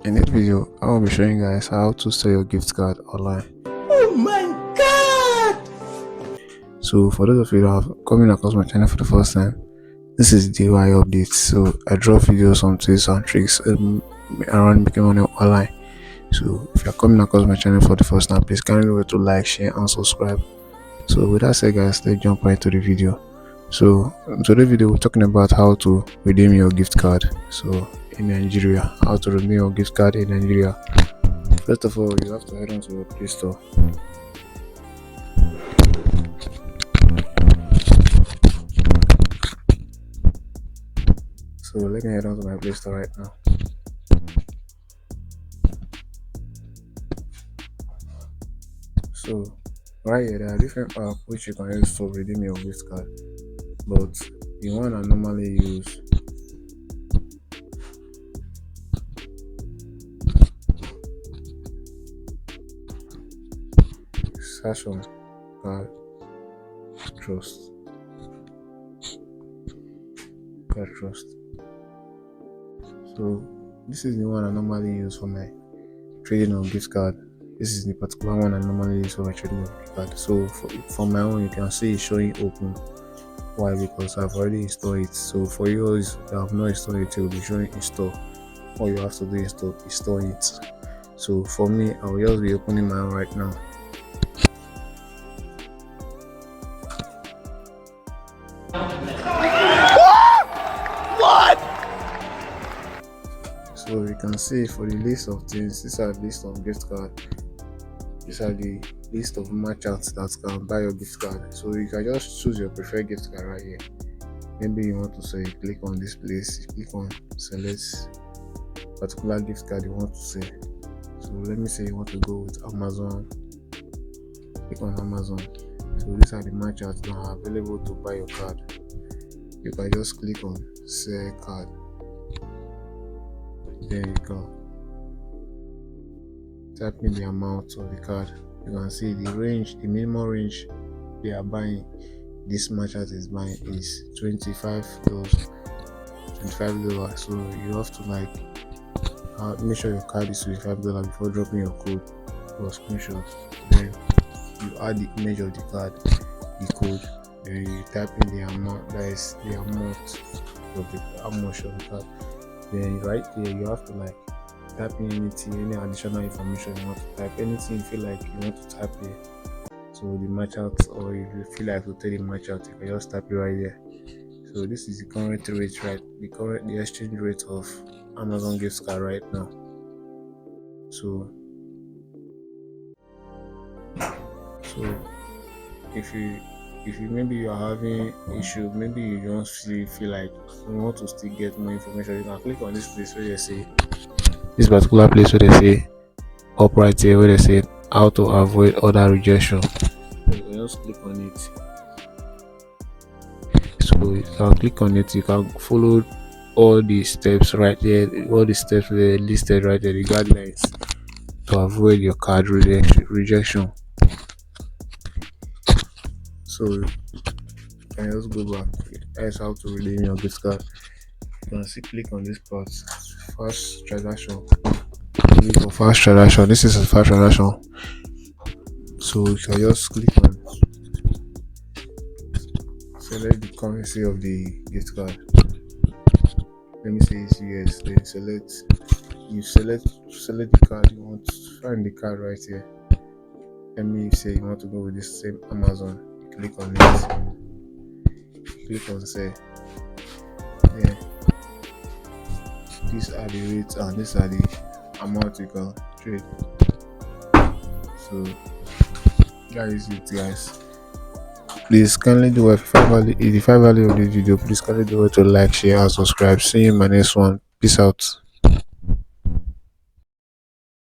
In this video, I will be showing you guys how to sell your gift card online. Oh my god! So for those of you that have coming across my channel for the first time, this is the UI update. So I drop videos on tips and tricks around making money online. So if you're coming across my channel for the first time, please kindly remember to like, share and subscribe. So with that said guys, let's jump right into the video. So today's video we're talking about how to redeem your gift card. So in Nigeria, how to redeem your gift card in Nigeria. First of all, you have to head on to your Play Store. So let me head on to my Play Store right now. So right here there are different apps which you can use to redeem your gift card, but the one I normally use search on card trust. So this is the one I normally use for my trading on gift card. This is the particular one I normally use for my trading on gift card. So for my own, you can see it's showing open. Why? Because I've already installed it. So for yours that have not installed it, it will be showing install. All you have to do is to install it. So for me, I will just be opening my own right now. What? So you can see for the list of things, these are the list of gift card. These are the list of merchants that can buy your gift card. So you can just choose your preferred gift card right here. Maybe you want to say click on this place, click on select particular gift card you want to say. So let me say you want to go with Amazon. Click on Amazon. So these are the merchants that are available to buy your card. You can just click on sell card. There you go. Type in the amount of the card. You can see the range, the minimum range they are buying. This merchant is buying is $25. So you have to make sure your card is $25 before dropping your code or screenshot. Then you add the image of the card, the code. Then you type in the amount. That is the amount of how much of the card. Then right there you have to type in anything, any additional information you want to type, anything you feel like you want to type here. So the merchant, or if you feel like to tell the merchant, you can just type it right there. So this is the current rate, right? The exchange rate of Amazon gift card right now. So if you maybe you are having issue, maybe you don't feel like you want to still get more information, you can click on this place where they say this particular place where they say up right here where they say how to avoid order rejection. You can just click on it. So you can click on it, you can follow all the steps right there, all the steps they listed right there, the guidelines to avoid your card rejection. So you can just go back. That's how to redeem your gift card. You can see click on this part, fast transaction. Click on fast transaction. This is a fast transaction. So you can just click on select the currency of the gift card. Let me say it's US. Then select the card you want. Find the card right here. Let me say you want to go with this same Amazon. Click on it. Click on say. Yeah. These are the rates and these are the amount you can trade. So that is it, guys. Please kindly do if you find value of this video, please kindly do it to like, share and subscribe. See you in my next one. Peace out.